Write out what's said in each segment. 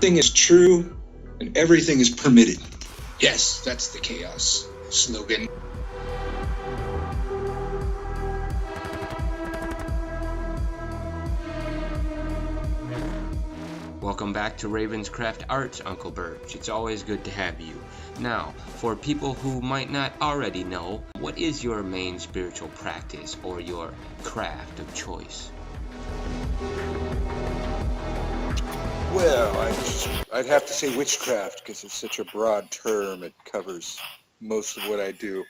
Everything is true and everything is permitted. Yes, that's the chaos slogan. Welcome back to RavenzCraft Arts, Uncle Birch. It's always good to have you. Now, for people who might not already know, what is your main spiritual practice or your craft of choice? Well, I'd have to say witchcraft because it's such a broad term. It covers most of what I do.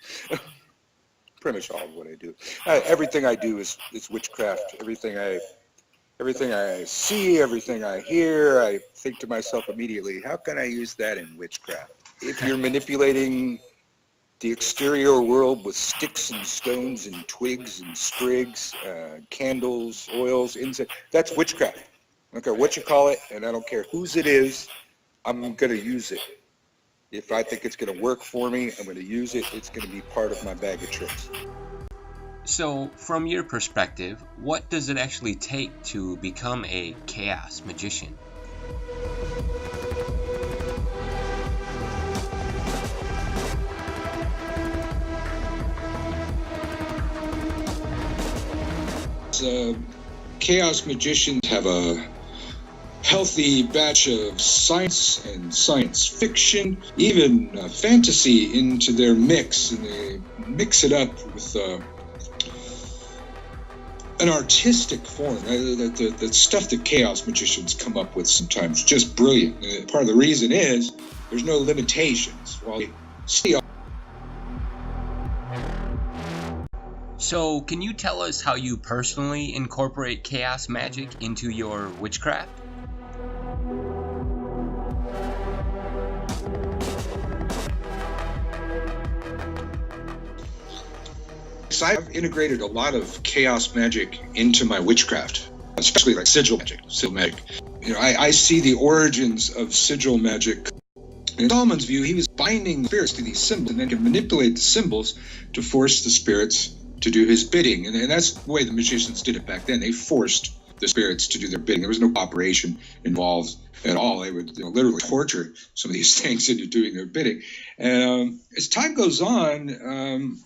Pretty much all of what I do. Everything I do is witchcraft. Everything I see, everything I hear, I think to myself immediately, how can I use that in witchcraft? If you're manipulating the exterior world with sticks and stones and twigs and sprigs, candles, oils, incense, that's witchcraft. I don't care what you call it, and I don't care whose it is, I'm going to use it. If I think it's going to work for me, I'm going to use it. It's going to be part of my bag of tricks. So, from your perspective, what does it actually take to become a chaos magician? Chaos magicians have a healthy batch of science and science fiction, even fantasy into their mix, and they mix it up with an artistic form. The stuff that chaos magicians come up with sometimes just brilliant. Part of the reason is there's no limitations. While they see. So, can you tell us how you personally incorporate chaos magic into your witchcraft? So I've integrated a lot of chaos magic into my witchcraft, especially like sigil magic. You know, I see the origins of sigil magic. In Solomon's view, he was binding the spirits to these symbols and then could manipulate the symbols to force the spirits to do his bidding. And that's the way the magicians did it back then. They forced the spirits to do their bidding. There was no cooperation involved at all. They would literally torture some of these things into doing their bidding. And as time goes on,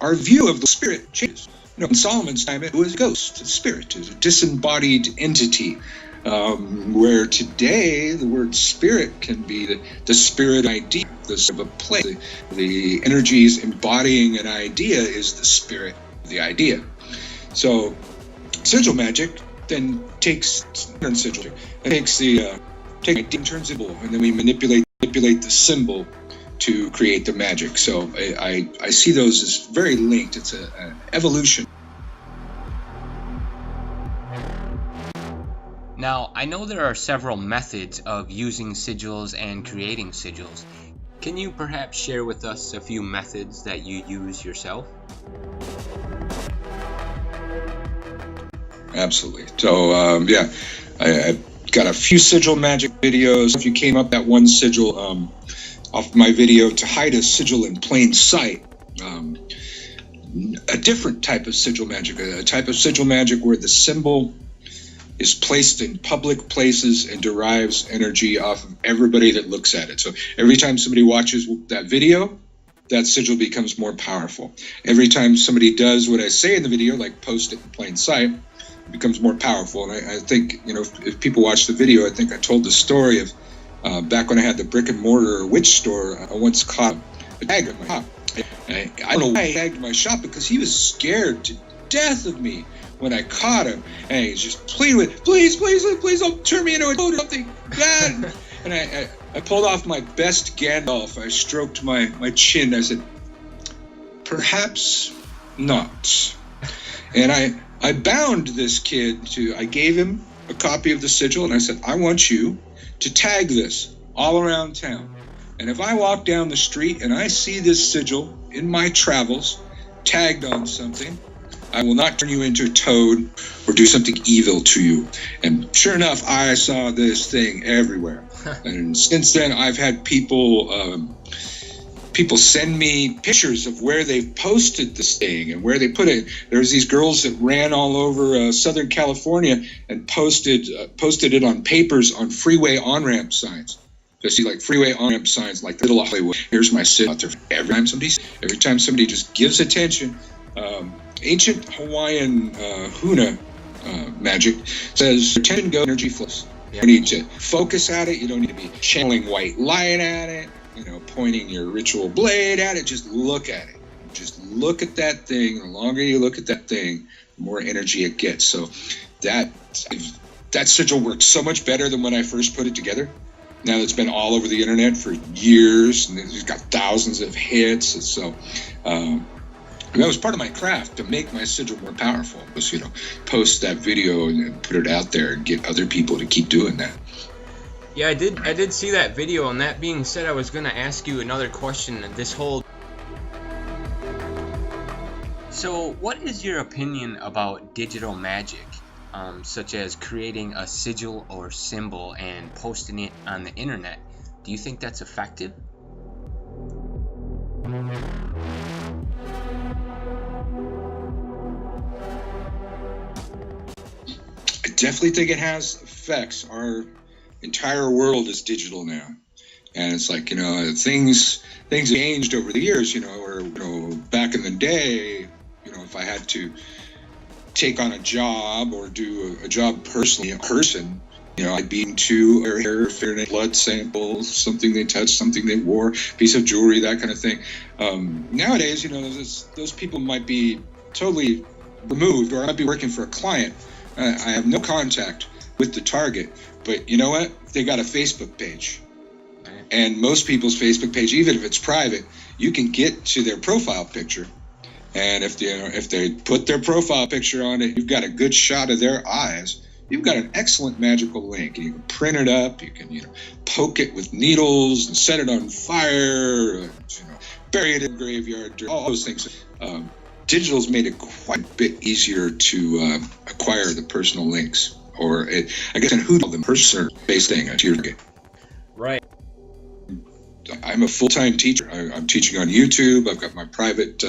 our view of the spirit changes. You know, in Solomon's time, it was a ghost, a spirit, a disembodied entity. Where today the word spirit can be the spirit idea, the sort of a place. The energies embodying an idea is the spirit of the idea. So sigil magic then takes sigil and takes the idea and turns it, and then we manipulate the symbol to create the magic. So I see those as very linked. It's an evolution. Now, I know there are several methods of using sigils and creating sigils. Can you perhaps share with us a few methods that you use yourself? Absolutely. So, I got a few sigil magic videos. If you came up that one sigil off my video to hide a sigil in plain sight, a different type of sigil magic, a type of sigil magic where the symbol is placed in public places and derives energy off of everybody that looks at it. So every time somebody watches that video, that sigil becomes more powerful. Every time somebody does what I say in the video, like post it in plain sight, it becomes more powerful. And I think, you know, if people watch the video, I think I told the story of Back when I had the brick and mortar witch store, I once caught a tag at my shop. I don't know why he tagged my shop, because he was scared to death of me when I caught him. And he's just pleading with, please don't turn me into a toad or something bad. And I pulled off my best Gandalf. I stroked my chin. I said, perhaps not. And I bound this kid I gave him a copy of the sigil, and I said, I want you to tag this all around town. And if I walk down the street and I see this sigil in my travels tagged on something, I will not turn you into a toad or do something evil to you. And sure enough, I saw this thing everywhere. And since then, I've had people send me pictures of where they've posted this thing and where they put it. There's these girls that ran all over Southern California and posted it on papers on freeway on-ramp signs. I see like freeway on-ramp signs like Little Hollywood. Here's my sigil out there. Every time somebody just gives attention. Ancient Hawaiian Huna magic says attention go, energy flows. You need to focus at it. You don't need to be channeling white light at it, pointing your ritual blade at it. Just look at it. Just look at that thing. The longer you look at that thing, the more energy it gets. So that sigil works so much better than when I first put it together. Now it's been all over the internet for years, and it's got thousands of hits. And so that was part of my craft, to make my sigil more powerful. Was post that video and put it out there and get other people to keep doing that. Yeah, I did see that video. And that being said, I was going to ask you another question. So, what is your opinion about digital magic? Such as creating a sigil or symbol and posting it on the internet. Do you think that's effective? I definitely think it has effects. Our entire world is digital now, and it's like things have changed over the years. Or back in the day, if I had to take on a job or do a job personally in person, I'd be into hair, fingernail, blood samples, something they touched, something they wore, piece of jewelry, that kind of thing. Nowadays, those people might be totally removed, or I might be working for a client. I have no contact with the target, but you know what? They got a Facebook page. And most people's Facebook page, even if it's private, you can get to their profile picture. And if they put their profile picture on it, you've got a good shot of their eyes. You've got an excellent magical link. You can print it up. You can poke it with needles and set it on fire. Bury it in a graveyard. All those things. Digital's made it quite a bit easier to acquire the personal links, or I guess in who them person-based thing to your target. Right. I'm a full-time teacher. I'm teaching on YouTube. I've got my private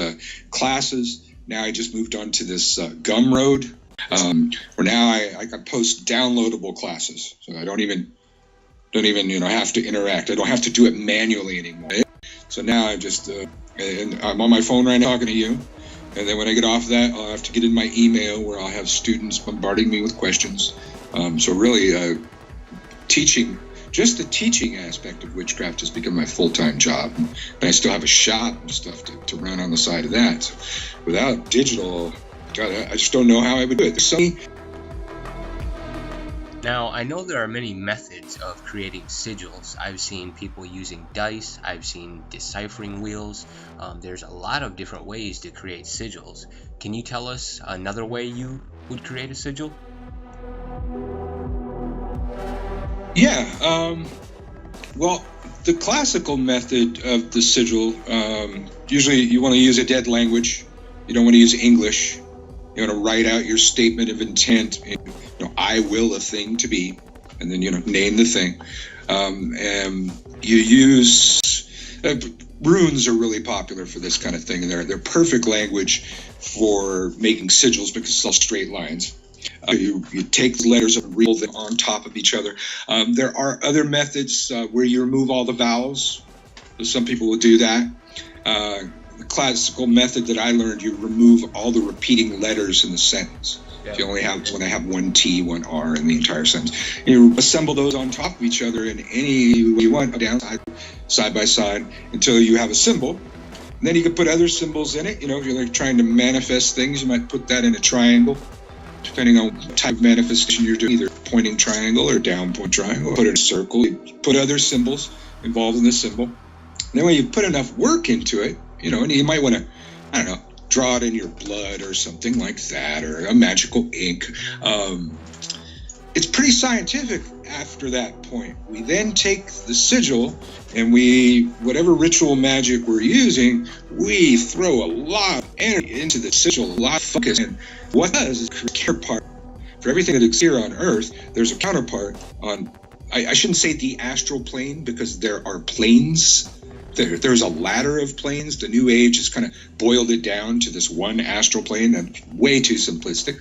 classes. Now I just moved on to this Gumroad, where now I can post downloadable classes. So I don't even have to interact. I don't have to do it manually anymore. So now and I'm on my phone right now talking to you. And then when I get off that, I'll have to get in my email where I'll have students bombarding me with questions. So really, teaching. Just the teaching aspect of witchcraft has become my full-time job. And I still have a shop and stuff to run on the side of that. So without digital, God, I just don't know how I would do it. Now, I know there are many methods of creating sigils. I've seen people using dice. I've seen deciphering wheels. There's a lot of different ways to create sigils. Can you tell us another way you would create a sigil? Yeah, well, the classical method of the sigil, usually you want to use a dead language. You don't want to use English. You want to write out your statement of intent. I will a thing to be, and then name the thing. And you use runes are really popular for this kind of thing, and they're perfect language for making sigils because it's all straight lines. You take the letters and roll them on top of each other. There are other methods where you remove all the vowels. Some people will do that. The classical method that I learned, you remove all the repeating letters in the sentence. If you only have one T, one R in the entire sentence, you assemble those on top of each other in any way you want, down, side by side, until you have a symbol. And then you can put other symbols in it. You know, if you're like trying to manifest things, you might put that in a triangle, depending on what type of manifestation you're doing, either pointing triangle or down point triangle. Put it in a circle. You put other symbols involved in the symbol. And then when you put enough work into it, you know, and you might want to, I don't know, draw it in your blood or something like that, or a magical ink. It's pretty scientific after that point. We then take the sigil and whatever ritual magic we're using, we throw a lot of energy into the sigil, a lot of focus. And what it does is create a counterpart. For everything that exists here on Earth, there's a counterpart on, I shouldn't say the astral plane, because there are planes. There's a ladder of planes. The New Age has kind of boiled it down to this one astral plane. That's way too simplistic.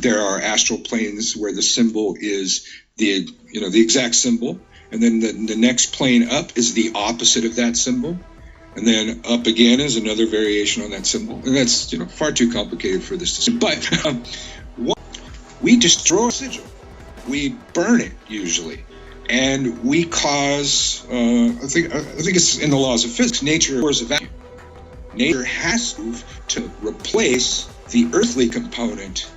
There are astral planes where the symbol is the exact symbol, and then the next plane up is the opposite of that symbol, and then up again is another variation on that symbol. And that's far too complicated for this to see. But we destroy a sigil, we burn it usually. And we cause, I think it's in the laws of physics, nature is a vacuum. Nature has to replace the earthly component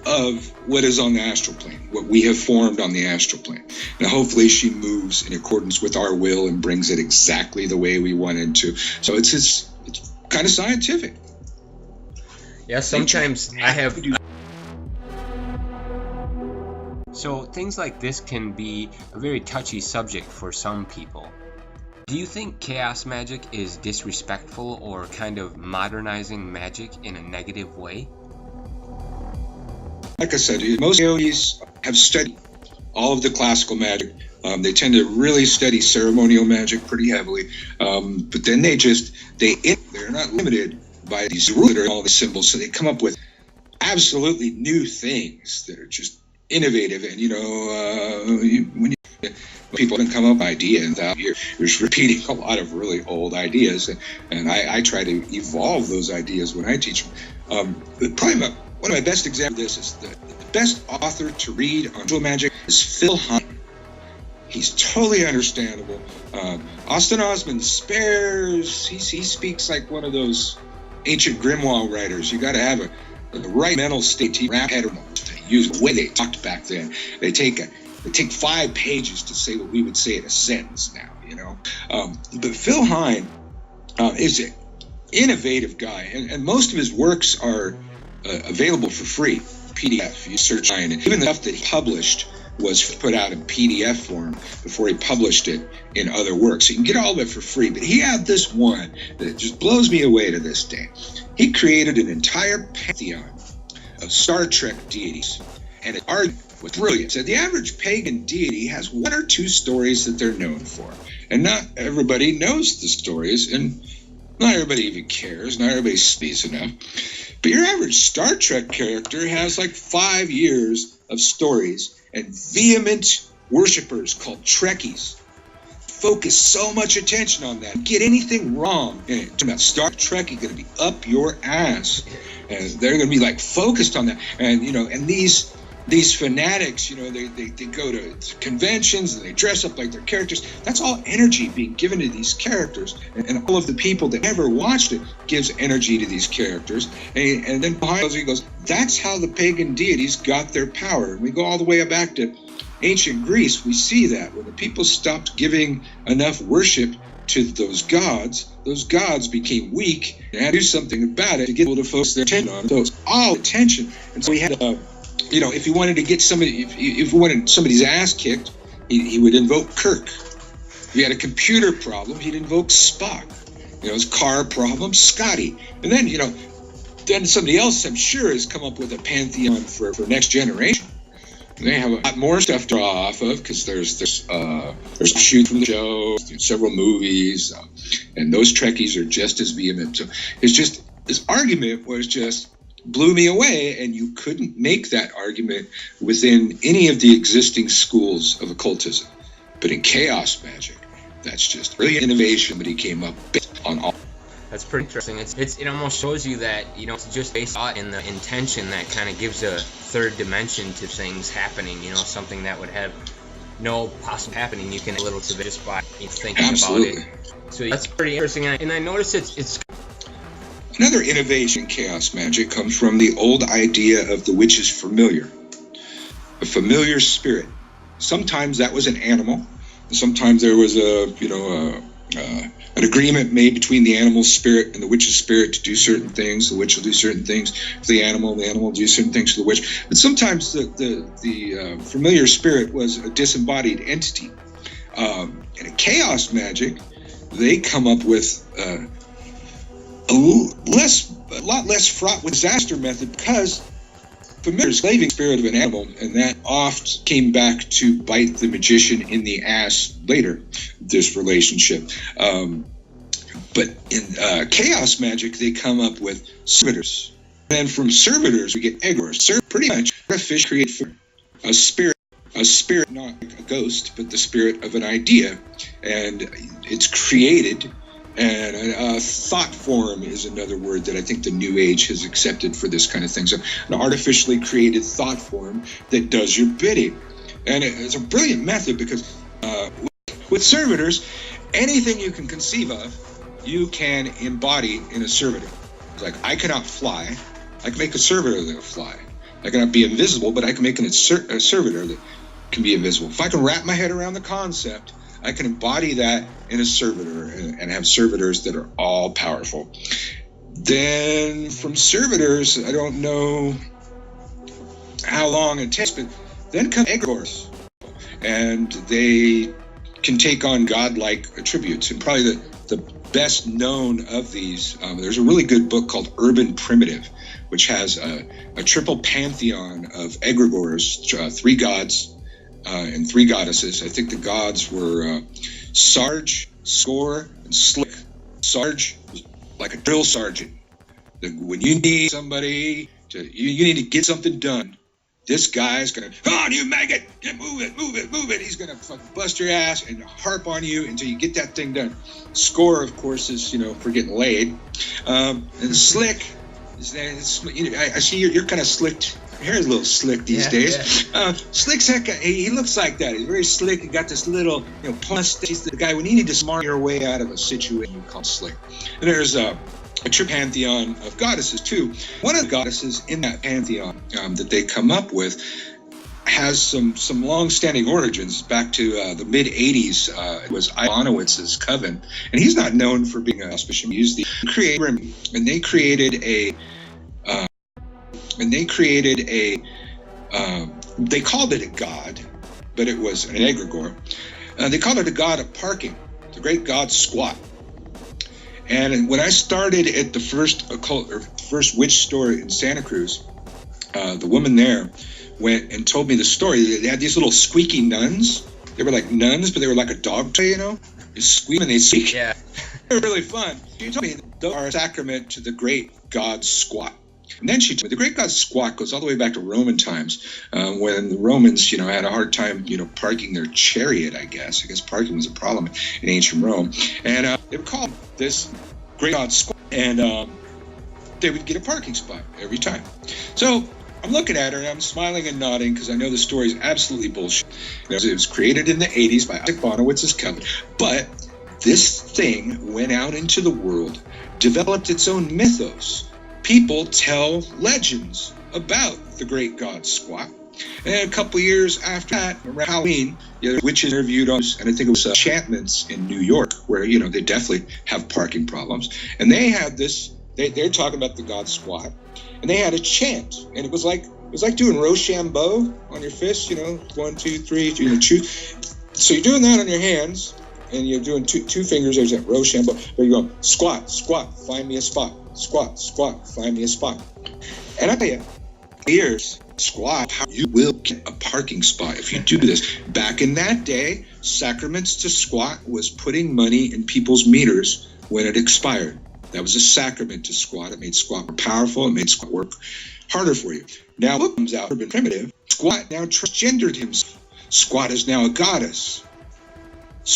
of what is on the astral plane, what we have formed on the astral plane. Now, hopefully she moves in accordance with our will and brings it exactly the way we want it to. So it's kind of scientific. Yeah, sometimes I have... So things like this can be a very touchy subject for some people. Do you think chaos magic is disrespectful or kind of modernizing magic in a negative way? Like I said, most yogis have studied all of the classical magic. They tend to really study ceremonial magic pretty heavily. But then they're not limited by these rules that are all the symbols. So they come up with absolutely new things that are just innovative. And when people can come up with ideas out here, you're just repeating a lot of really old ideas, and I try to evolve those ideas when I teach them. Probably one of my best examples of this is the best author to read on ritual magic is Phil Hine. He's totally understandable. Austin Osman Spares, he speaks like one of those ancient grimoire writers. You got to have the right mental state to wrap head around, to use the way they talked back then. They take 5 pages to say what we would say in a sentence now, But Phil Hine is an innovative guy, and most of his works are available for free, PDF. You search Hine, and even the stuff that he published was put out in PDF form before he published it in other works. So you can get all of it for free, but he had this one that just blows me away to this day. He created an entire pantheon of Star Trek deities, and it argued with brilliance. So the average pagan deity has 1 or 2 stories that they're known for, and not everybody knows the stories, and not everybody even cares, not everybody speaks enough. But your average Star Trek character has like 5 years of stories, and vehement worshippers called Trekkies focus so much attention on that. Get anything wrong in it. Talking about Star Trek, you're going to be up your ass, and they're going to be like focused on that. And and these fanatics, they go to conventions and they dress up like their characters. That's all energy being given to these characters, and all of the people that never watched it gives energy to these characters. And then behind those, he goes, that's how the pagan deities got their power. And we go all the way back to ancient Greece. We see that when the people stopped giving enough worship to those gods became weak and had to do something about it to get people to focus their attention on it. So it's all attention. And so we had if you wanted to get somebody, if you wanted somebody's ass kicked, he would invoke Kirk. If he had a computer problem, he'd invoke Spock. His car problem, Scotty. And then, then somebody else, I'm sure, has come up with a pantheon for next generation. And they have a lot more stuff to draw off of, because there's shoot from the show, several movies, and those Trekkies are just as vehement. So his argument was just blew me away, and you couldn't make that argument within any of the existing schools of occultism. But in chaos magic, that's just really innovation that he came up on all. That's pretty interesting. It almost shows you that, you know, it's just based in the intention that kind of gives a third dimension to things happening. You know, something that would have no possible happening. You can add a little to it just by thinking Absolutely. about it. So that's pretty interesting. And I noticed it's Another innovation in chaos magic comes from the old idea of the witch's familiar, a familiar spirit. Sometimes that was an animal. Sometimes there was an agreement made between the animal's spirit and the witch's spirit to do certain things. The witch will do certain things for the animal will do certain things for the witch. But sometimes the familiar spirit was a disembodied entity. And in chaos magic, they come up with a lot less fraught with disaster method, because familiar slaving spirit of an animal, and that oft came back to bite the magician in the ass later, this relationship. But in chaos magic, they come up with servitors. And from servitors, we get egregores. Pretty much, a fish create a spirit, not a ghost, but the spirit of an idea. And it's created. And a thought form is another word that I think the New Age has accepted for this kind of thing. So an artificially created thought form that does your bidding. And it's a brilliant method, because with servitors, anything you can conceive of, you can embody in a servitor. It's like, I cannot fly. I can make a servitor that will fly. I cannot be invisible, but I can make a servitor that can be invisible. If I can wrap my head around the concept, I can embody that in a servitor and have servitors that are all powerful. Then from servitors, I don't know how long it takes, but then come egregores, and they can take on godlike attributes. And probably the best known of these, there's a really good book called Urban Primitive, which has a triple pantheon of egregores, 3 gods, and 3 goddesses. I think the gods were Sarge, Score, and Slick. Sarge was like a drill sergeant. When you need somebody you need to get something done, this guy's gonna, come on, you maggot, move it. He's gonna fucking bust your ass and harp on you until you get that thing done. Score, of course, is for getting laid, and Slick is I see you're kind of slicked. Your hair's a little slick these days. Yeah. Slick's heck, he looks like that. He's very slick. He got this little, mustache. He's the guy when you need to smart your way out of a situation, you call slick. And there's a true pantheon of goddesses too. One of the goddesses in that pantheon that they come up with has some long-standing origins back to the mid '80s. It was Ivanovic's coven, and he's not known for being an auspicious. He's the creator, and they created they called it a god, but it was an egregore. They called it a god of parking, the great god Squat. And when I started at the first witch store in Santa Cruz, the woman there went and told me the story. They had these little squeaky nuns. They were like nuns, but they were like a dog toy, They squeak and they squeak. Yeah. They were really fun. She told me those are a sacrament to the great god Squat. And then she told me the great god Squat goes all the way back to Roman times, when the Romans, had a hard time, parking their chariot, I guess. I guess parking was a problem in ancient Rome. And they would call this great god Squat, and they would get a parking spot every time. So I'm looking at her, and I'm smiling and nodding, because I know the story is absolutely bullshit. It was created in the 80s by Ivanovic's coven. But this thing went out into the world, developed its own mythos. People tell legends about the great god Squat. And a couple years after that, around Halloween, the witches interviewed us, and I think it was enchantments in New York, where, they definitely have parking problems. And they had this, they're talking about the god Squat, and they had a chant, and it was like doing Rochambeau on your fist, 1, 2, 3, choose. So you're doing that on your hands, and you're doing two fingers, there's that Rochambeau, but you're going, squat, find me a spot. Squat, find me a spot. And I tell you, years, Squat, you will get a parking spot if you do this. Back in that day, sacraments to Squat was putting money in people's meters when it expired. That was a sacrament to Squat. It made Squat more powerful. It made Squat work harder for you. Now, look comes out, Urban Primitive. Squat now transgendered himself. Squat is now a goddess.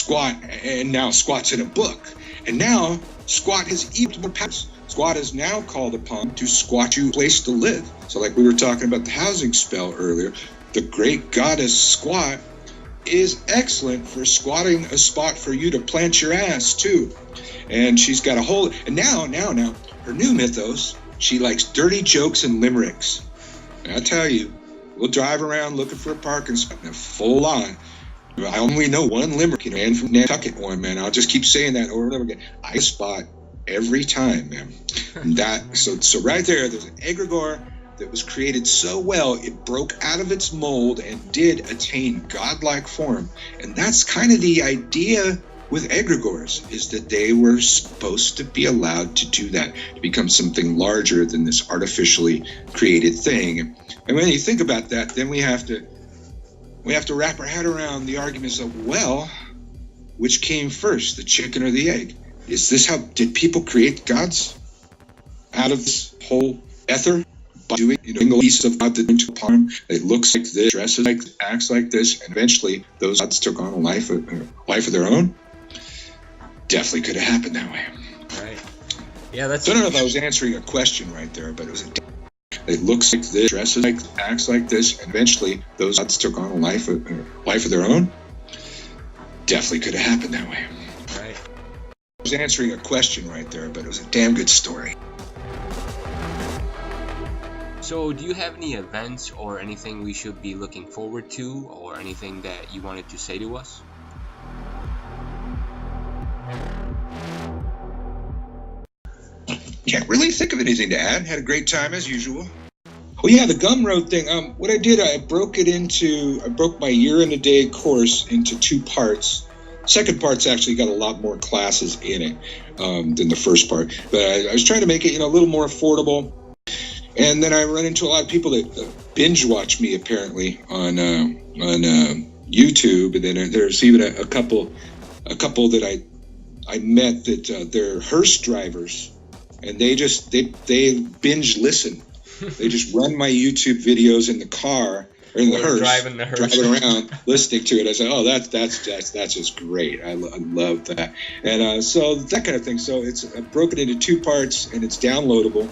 And now Squat's in a book. And now, Squat has even more powers. Squat is now called upon to squat you a place to live. So like we were talking about the housing spell earlier, the great goddess Squat is excellent for squatting a spot for you to plant your ass too. And she's got a whole, and now, her new mythos, she likes dirty jokes and limericks. And I tell you, we'll drive around looking for a parking spot and a full on. I only know one limerick, man, from Nantucket one, man. I'll just keep saying that over and over again. I spot every time, man. And that, so right there's an egregore that was created so well, it broke out of its mold and did attain godlike form. And that's kind of the idea with egregores, is that they were supposed to be allowed to do that, to become something larger than this artificially created thing. And when you think about that, then we have to wrap our head around the arguments of, well, which came first, the chicken or the egg? Is this how, did people create gods out of this whole ether? By doing, the piece of God that into a palm, it looks like this, dresses like this, acts like this, and eventually those gods took on a life of their own? Definitely could have happened that way. Right. Yeah, that's. So I don't know if I was answering a question right there, but it was it looks like this, dresses like, acts like this, and eventually those gods took on a life of their own. Definitely could have happened that way. Right. I was answering a question right there, but it was a damn good story. So, do you have any events or anything we should be looking forward to, or anything that you wanted to say to us? Can't really think of anything to add. Had a great time as usual. Oh yeah, the Gumroad thing. What I did, I broke my year and a day course into 2 parts. Second part's actually got a lot more classes in it than the first part. But I was trying to make it, a little more affordable. And then I run into a lot of people that binge watch me apparently on YouTube. And then there's even a couple that I met that they're hearse drivers. And they binge listen. They just run my YouTube videos in the car or in the hearse, driving around, listening to it. I say, oh, that's just great. I love that. And so that kind of thing. So it's broken into 2 parts, and it's downloadable,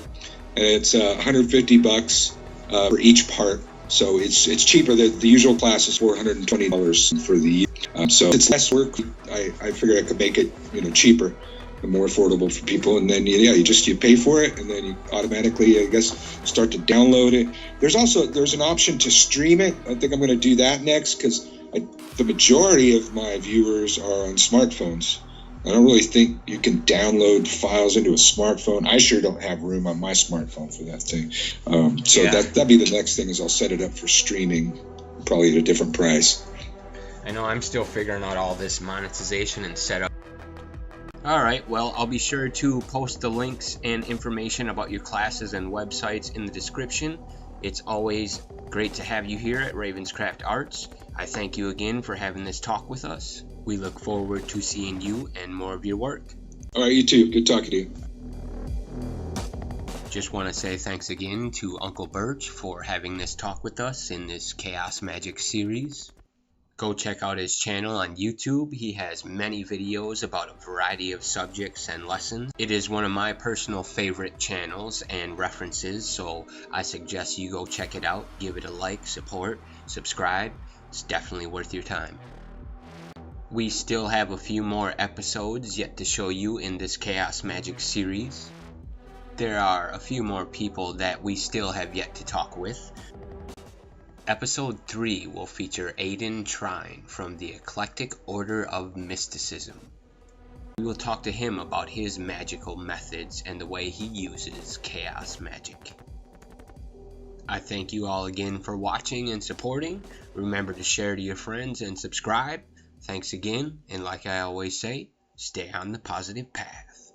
and it's $150 for each part. So it's cheaper. The usual class is $420 for the year. So it's less work. I figured I could make it cheaper and more affordable for people, and then you pay for it, and then you automatically, I guess, start to download it. There's an option to stream it. I think I'm going to do that next, because the majority of my viewers are on smartphones. I don't really think you can download files into a smartphone. I sure don't have room on my smartphone for that thing. So that'd be the next thing, is I'll set it up for streaming, probably at a different price. I know I'm still figuring out all this monetization and setup. Alright, well, I'll be sure to post the links and information about your classes and websites in the description. It's always great to have you here at RavenzCraft Arts. I thank you again for having this talk with us. We look forward to seeing you and more of your work. Alright, you too. Good talking to you. Just want to say thanks again to Uncle Birch for having this talk with us in this Chaos Magic series. Go check out his channel on YouTube. He has many videos about a variety of subjects and lessons. It is one of my personal favorite channels and references, so I suggest you go check it out. Give it a like, support, subscribe. It's definitely worth your time. We still have a few more episodes yet to show you in this Chaos Magic series. There are a few more people that we still have yet to talk with. Episode 3 will feature Aidan Trine from the Eclectic Order of Mysticism. We will talk to him about his magical methods and the way he uses chaos magic. I thank you all again for watching and supporting. Remember to share to your friends and subscribe. Thanks again, and like I always say, stay on the positive path.